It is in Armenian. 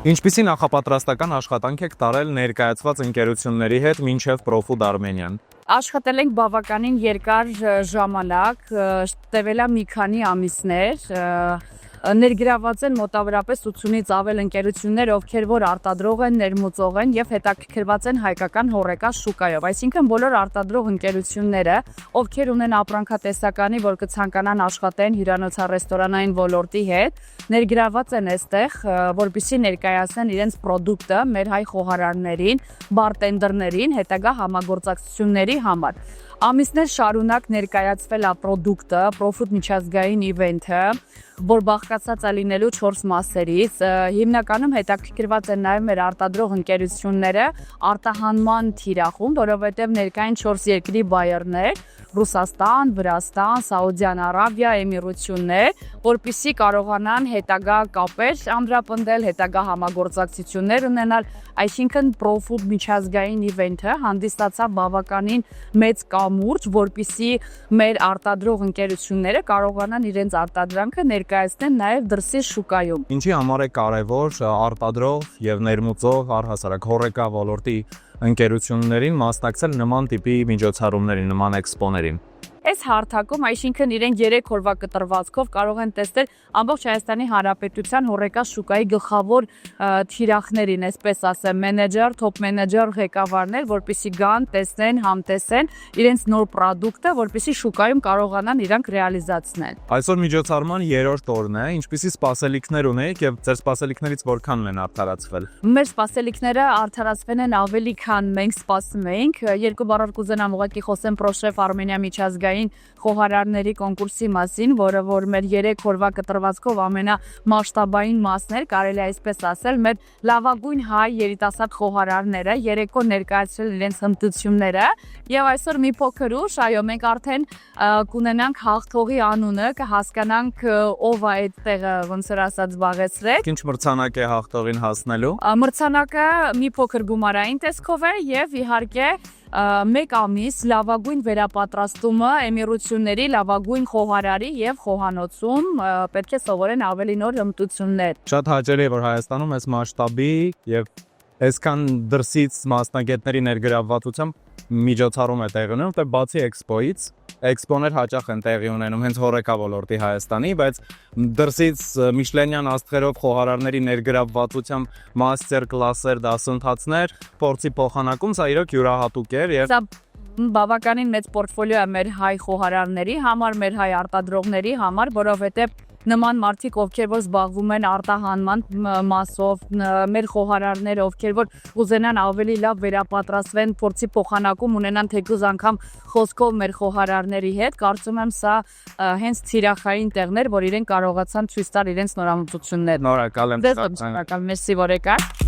Ինչպիսի նախապատրաստական աշխատանք եք տարել ներկայացված ընկերությունների հետ մինչև Profood Armenian։ Աշխատել ենք բավականին երկար ժամանակ, տևել է մի քանի ամիսներ, ներգրաված են մոտավորապես 80-ից ավել ընկերություններ, ովքեր որ արտադրող են, ներմուծող են եւ հետաքրքրված են հայկական հողեկա շուկայով։ Այսինքն բոլոր արտադրող ընկերությունները, ովքեր ունեն ապրանքատեսականի, որ կցանկանան աշխատեն հյուրանոցա-ռեստորանային ոլորտի հետ, ներգրաված են այստեղ, որպեսզի ներկայացնեն իրենց պրոդուկտը մեր հայ խոհարարներին, բարտենդերներին, հետագա համագործակցությունների համար։ Ամիսներ շարունակ ներկայացվել է պրոդուկտը, Profood միջազգային իվենթը, որ բաղկացած է լինելու 4 մասերից, հիմնականում հետաքրքրված են նաև մեր արտադրող ընկերությունները արտահանման թիրախում, որովհետև ներկային 4 երկրի բայերներ, Ռուսաստան, Վրաստան, Սաուդյան Արաբիա, Էմիրություններ, որպեսզի կարողանան հետագա կապեր ամրապնդել, հետագա համագործակցություններ ունենալ, այսինքն Profood միջազգային իվենթը հանդիսացավ բավականին մեծ կամուրջ, որպեսզի մեր արտադրող ընկերությունները կարողանան իրենց արտադրանքը ներկայացնեն նաև դրսի շուկայում։ Ինչի համար է կարևոր արտադրող եւ ներմուծող առհասարակ հողեկա ոլորտի ընկերություններին մասնակցել նման տիպի միջոցառումներին, նման էքսպոներին։ Այս հարթակում, այսինքն իրենք 3 օրվա կտրվածքով կարող են տեսնել ամբողջ Հայաստանի Հանրապետության հողեկա շուկայի գլխավոր թիրախներին, այսպես ասեմ, մենեջեր, թոփ մենեջեր, ղեկավարներ, որպեսզի գան, տեսնեն, համտեսեն իրենց նոր պրոդուկտը, որպեսզի շուկայում կարողանան իրանք ռեալիզացնել։ Այսօր միջոցառման 3-րդ օրն է, ինչպիսի սպասելիքներ ունեք եւ ձեր սպասելիքներից որքանն են արդարացվել։ Մեր սպասելիքները արդարացվել են ավելի քան մենք սպասում էինք։ Երկու բառով կուզենամ ուղղակի խոսեմ Proshef Armenia միջազգային խոհարարների կոնկուրսի մասին, որը որ մեր 3 օրվա կտրվածքով ամենամասշտաբային մասն էր, կարելի է այսպես ասել, մեր լավագույն հայ երիտասարդ խոհարարները երեկո ներկայացրել իրենց հմտությունները եւ այսօր մի փոքր ուշ, այո, մենք արդեն կունենանք հաղթողի անունը, կհասկանանք ով է այդ տեղը, ոնց որ ասած, զբաղեցրել։ Ինչ մրցանակ է հաղթողին հասնելու։ Մրցանակը մի փոքր գումարային տեսքով է եւ իհարկե մեկ ամիս լավագույն վերապատրաստումը Էմիրությունների լավագույն խոհարարի եւ խոհանոցում պետք է սովորեն ավելի նոր հմտություններ։ Շատ հաճելի է, որ Հայաստանում այս մասշտաբի եւ այսքան դրսից մասնագետների ներգրավվածությամբ միջոցառում է տեղի ունենում, որտեղ բացի էքսպոից, էքսպոներ հաճախ են տեղի ունենում հենց հողեկա ոլորտի Հայաստանի, բայց դրսից Միշլենյան աստղերով խոհարարների ներգրավվածությամբ մաստեր կլասեր, դասընթացներ, փորձի փոխանակում, սա իրոք յուրահատուկ էր եւ Սա բավականին մեծ պորտֆոլիո է մեր հայ խոհարարների համար, մեր հայ արտադրողների համար, որովհետեւ նման մարդիկ, ովքեր որ զբաղվում են արտահանման մասով, մեր խոհարարները, ովքեր որ ուզենան ավելի լավ վերապատրաստվեն, փորձի փոխանակում ունենան թեկուզ անգամ խոսքով մեր խոհարարների հետ, կարծում եմ սա հենց թիրախային տեղներ, որ իրենք կարողացան ցույց տալ իրենց նորամուծությունները։ նորակալ եմ։ Դե շնորհակալ, մերսի որ եկար։